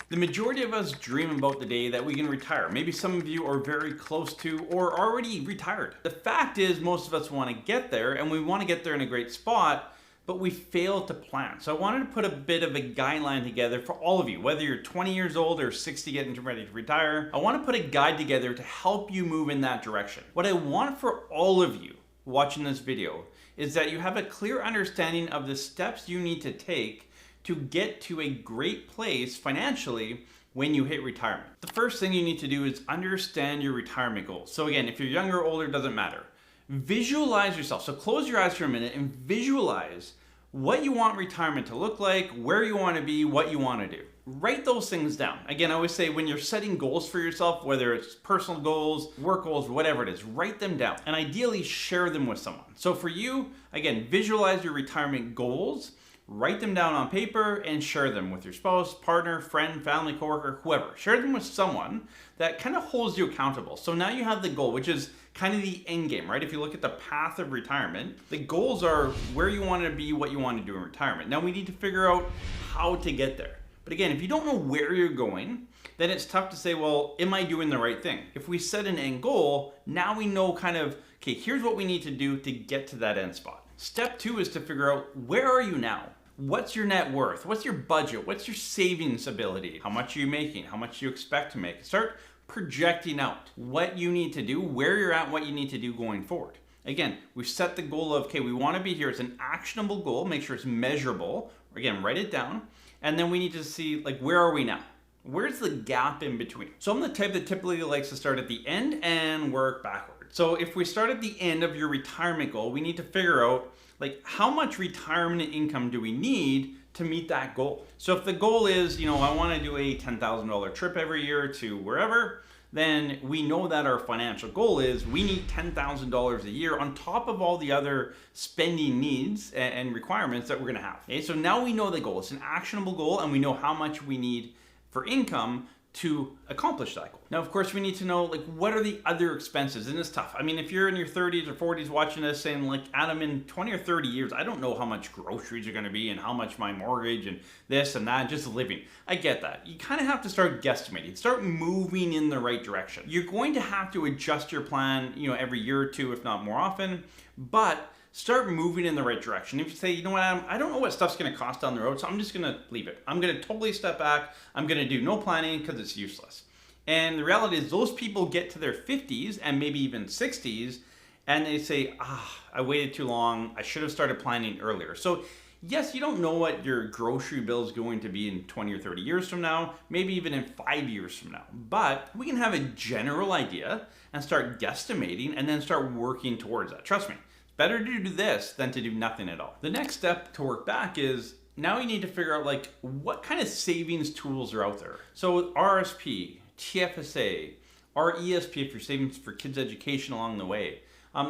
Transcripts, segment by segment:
The majority of us dream about the day that we can retire. Maybe some of you are very close to or already retired. The fact is, most of us want to get there, and we want to get there in a great spot, but we fail to plan. So I wanted to put a bit of a guideline together for all of you, whether you're 20 years old or 60 getting ready to retire. I want to put a guide together to help you move in that direction. What I want for all of you watching this video is that you have a clear understanding of the steps you need to take to get to a great place financially when you hit retirement. The first thing you need to do is understand your retirement goals. So again, if you're younger or older, doesn't matter. Visualize yourself. So close your eyes for a minute and visualize what you want retirement to look like, where you want to be, what you want to do. Write those things down. Again, I always say when you're setting goals for yourself, whether it's personal goals, work goals, whatever it is, write them down and ideally share them with someone. So for you, again, visualize your retirement goals. Write them down on paper and share them with your spouse, partner, friend, family, coworker, whoever. Share them with someone that kind of holds you accountable. So now you have the goal, which is kind of the end game, right? If you look at the path of retirement, the goals are where you want to be, what you want to do in retirement. Now we need to figure out how to get there. But again, if you don't know where you're going, then it's tough to say, well, am I doing the right thing? If we set an end goal, now we know kind of, okay, here's what we need to do to get to that end spot. Step 2 is to figure out, where are you now? What's your net worth? What's your budget? What's your savings ability? How much are you making? How much do you expect to make? Start projecting out what you need to do, where you're at, what you need to do going forward. Again, we've set the goal of, okay, we want to be here. It's an actionable goal. Make sure it's measurable. Again, write it down. And then we need to see, like, where are we now? Where's the gap in between? So I'm the type that typically likes to start at the end and work backward. So if we start at the end of your retirement goal, we need to figure out, like, how much retirement income do we need to meet that goal? So if the goal is, I want to do a $10,000 trip every year to wherever, then we know that our financial goal is we need $10,000 a year on top of all the other spending needs and requirements that we're going to have. Okay, so now we know the goal. It's an actionable goal, and we know how much we need for income to accomplish that goal. Now, of course, we need to know, like, what are the other expenses? And it's tough. I mean, if you're in your 30s or 40s watching this saying, like, Adam, in 20 or 30 years, I don't know how much groceries are going to be and how much my mortgage and this and that, just living. I get that. You kind of have to start guesstimating, start moving in the right direction. You're going to have to adjust your plan, every year or two, if not more often, but start moving in the right direction. If you say, you know what, Adam, I don't know what stuff's going to cost down the road, so I'm just going to leave it. I'm going to totally step back. I'm going to do no planning because it's useless. And the reality is those people get to their 50s and maybe even 60s, and they say, I waited too long. I should have started planning earlier. So yes, you don't know what your grocery bill is going to be in 20 or 30 years from now, maybe even in 5 years from now. But we can have a general idea and start guesstimating and then start working towards that. Trust me. Better to do this than to do nothing at all. The next step to work back is, now you need to figure out, like, what kind of savings tools are out there. So RSP, TFSA, RESP if you're saving for kids' education along the way.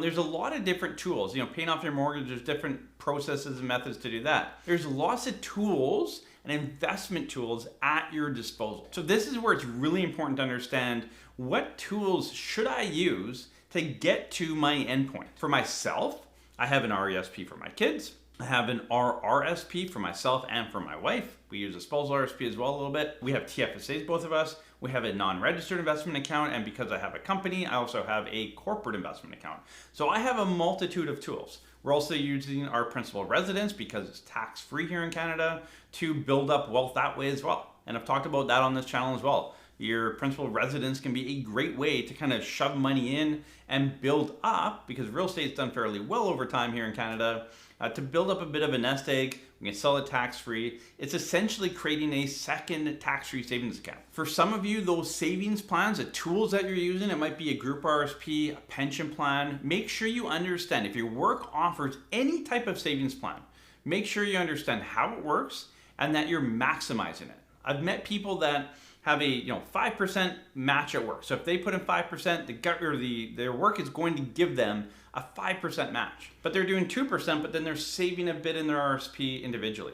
There's a lot of different tools. Paying off your mortgage, there's different processes and methods to do that. There's lots of tools and investment tools at your disposal. So this is where it's really important to understand, what tools should I use to get to my endpoint. For myself, I have an RESP for my kids. I have an RRSP for myself and for my wife. We use a spousal RSP as well a little bit. We have TFSAs, both of us. We have a non-registered investment account, and because I have a company, I also have a corporate investment account. So I have a multitude of tools. We're also using our principal residence, because it's tax-free here in Canada, to build up wealth that way as well. And I've talked about that on this channel as well. Your principal residence can be a great way to kind of shove money in and build up, because real estate's done fairly well over time here in Canada, to build up a bit of a nest egg. We can sell it tax-free. It's essentially creating a second tax-free savings account. For some of you, those savings plans, the tools that you're using, it might be a group RSP, a pension plan. Make sure you understand, if your work offers any type of savings plan, make sure you understand how it works and that you're maximizing it. I've met people that have a 5% match at work. So if they put in 5%, their work is going to give them a 5% match. But they're doing 2%, but then they're saving a bit in their RSP individually.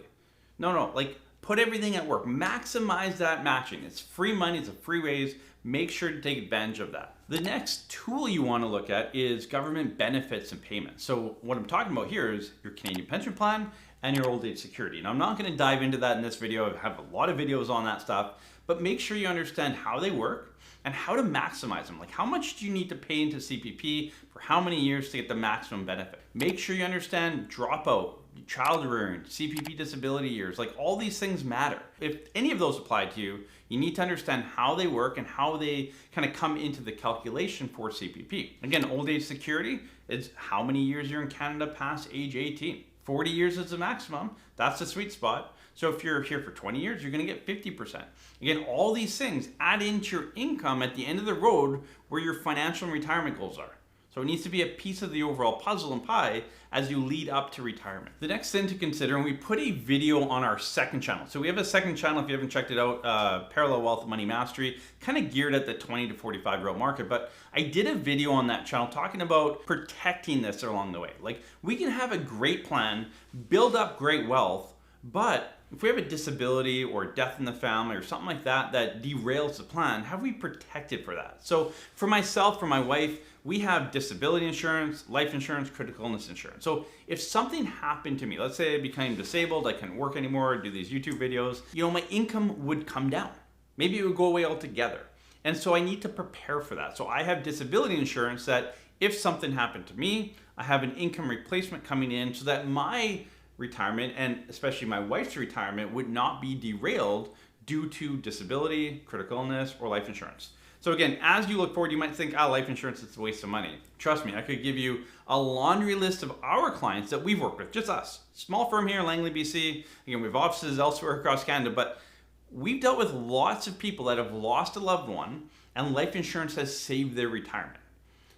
No, like, put everything at work. Maximize that matching. It's free money, it's a free raise. Make sure to take advantage of that. The next tool you want to look at is government benefits and payments. So what I'm talking about here is your Canadian pension plan and your old age security. And I'm not going to dive into that in this video. I have a lot of videos on that stuff, but make sure you understand how they work and how to maximize them. Like, how much do you need to pay into CPP for how many years to get the maximum benefit? Make sure you understand dropout, child rearing, CPP disability years. Like, all these things matter. If any of those apply to you, you need to understand how they work and how they kind of come into the calculation for CPP. Again, old age security is how many years you're in Canada past age 18. 40 years is the maximum. That's the sweet spot. So if you're here for 20 years, you're going to get 50%. Again, all these things add into your income at the end of the road where your financial and retirement goals are. So it needs to be a piece of the overall puzzle and pie as you lead up to retirement. The next thing to consider, and we put a video on our second channel. So we have a second channel, if you haven't checked it out, Parallel Wealth Money Mastery, kind of geared at the 20 to 45-year-old market. But I did a video on that channel talking about protecting this along the way. Like, we can have a great plan, build up great wealth, but if we have a disability or death in the family or something like that that derails the plan, how do we protect it for that? So for myself, for my wife, we have disability insurance, life insurance, critical illness insurance. So if something happened to me, let's say I became disabled, I couldn't work anymore, do these YouTube videos, my income would come down. Maybe it would go away altogether. And so I need to prepare for that. So I have disability insurance that if something happened to me, I have an income replacement coming in so that my retirement, and especially my wife's retirement, would not be derailed due to disability, critical illness, or life insurance. So again, as you look forward, you might think, life insurance is a waste of money. Trust me, I could give you a laundry list of our clients that we've worked with, just us. Small firm here in Langley, BC. Again, we have offices elsewhere across Canada, but we've dealt with lots of people that have lost a loved one, and life insurance has saved their retirement.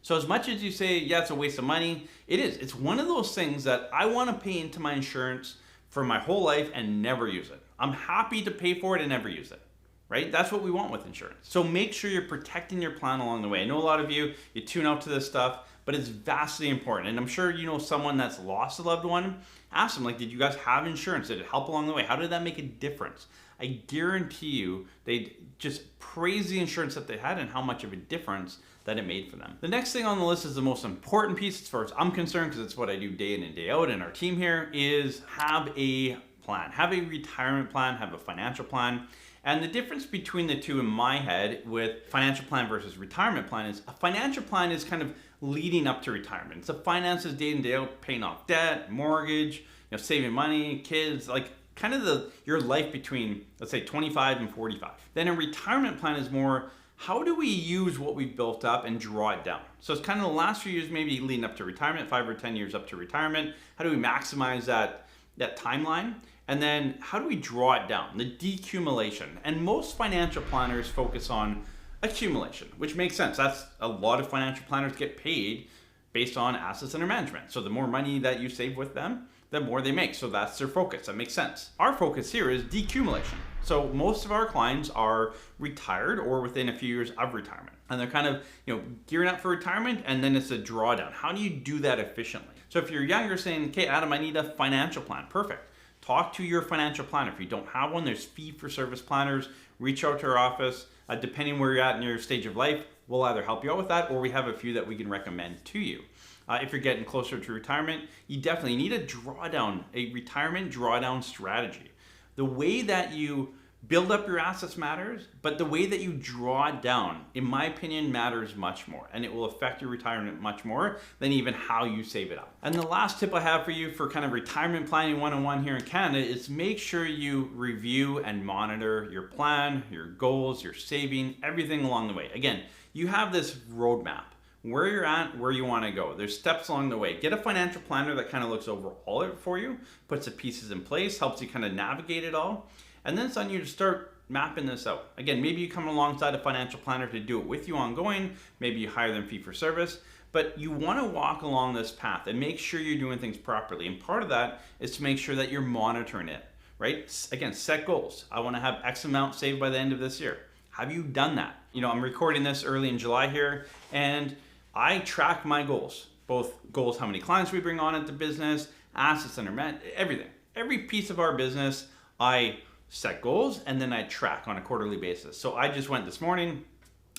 So as much as you say, yeah, it's a waste of money, it is. It's one of those things that I want to pay into my insurance for my whole life and never use it. I'm happy to pay for it and never use it, right? That's what we want with insurance. So make sure you're protecting your plan along the way. I know a lot of you tune out to this stuff, but it's vastly important. And I'm sure you know someone that's lost a loved one. Ask them, like, did you guys have insurance? Did it help along the way? How did that make a difference? I guarantee you they'd just praise the insurance that they had and how much of a difference that it made for them. The next thing on the list is the most important piece as far as I'm concerned, because it's what I do day in and day out, and our team here is have a plan. Have a retirement plan, have a financial plan. And the difference between the two in my head with financial plan versus retirement plan is a financial plan is kind of leading up to retirement. It's the finances day in, day out, paying off debt, mortgage, saving money, kids, like kind of your life between, let's say, 25 and 45. Then a retirement plan is more, how do we use what we've built up and draw it down? So it's kind of the last few years, maybe leading up to retirement, 5 or 10 years up to retirement. How do we maximize that timeline? And then how do we draw it down? The decumulation. And most financial planners focus on accumulation, which makes sense. That's a lot of financial planners get paid based on assets under management. So the more money that you save with them, the more they make. So that's their focus. That makes sense. Our focus here is decumulation. So most of our clients are retired or within a few years of retirement. And they're kind of, gearing up for retirement, and then it's a drawdown. How do you do that efficiently? So if you're younger saying, okay, Adam, I need a financial plan. Perfect. Talk to your financial planner. If you don't have one, there's fee-for-service planners. Reach out to our office. Depending where you're at in your stage of life, we'll either help you out with that, or we have a few that we can recommend to you. If you're getting closer to retirement, you definitely need a retirement drawdown strategy. The way that you build up your assets matters, but the way that you draw it down, in my opinion, matters much more, and it will affect your retirement much more than even how you save it up. And the last tip I have for you for kind of retirement planning 101 here in Canada is make sure you review and monitor your plan, your goals, your saving, everything along the way. Again, you have this roadmap. Where you're at, where you want to go. There's steps along the way. Get a financial planner that kind of looks over all of it for you, puts the pieces in place, helps you kind of navigate it all. And then it's on you to start mapping this out. Again, maybe you come alongside a financial planner to do it with you ongoing. Maybe you hire them fee for service. But you want to walk along this path and make sure you're doing things properly. And part of that is to make sure that you're monitoring it, right? Again, set goals. I want to have X amount saved by the end of this year. Have you done that? I'm recording this early in July here, and I track my goals, both goals, how many clients we bring on at the business, assets under management, everything. Every piece of our business, I set goals and then I track on a quarterly basis. So I just went this morning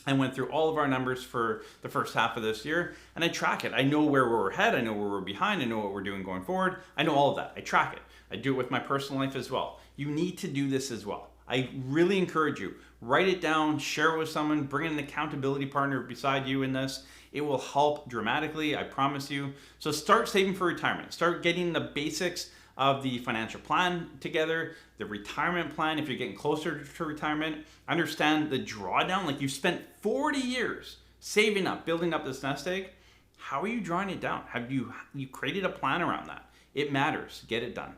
and went through all of our numbers for the first half of this year, and I track it. I know where we're ahead, I know where we're behind, I know what we're doing going forward. I know all of that. I track it. I do it with my personal life as well. You need to do this as well. I really encourage you, Write it down, share it with someone, bring in an accountability partner beside you in this. It will help dramatically, I promise you. So start saving for retirement. Start getting the basics of the financial plan together, the retirement plan if you're getting closer to retirement. Understand the drawdown, like you've spent 40 years saving up, building up this nest egg. How are you drawing it down? Have you created a plan around that? It matters. Get it done.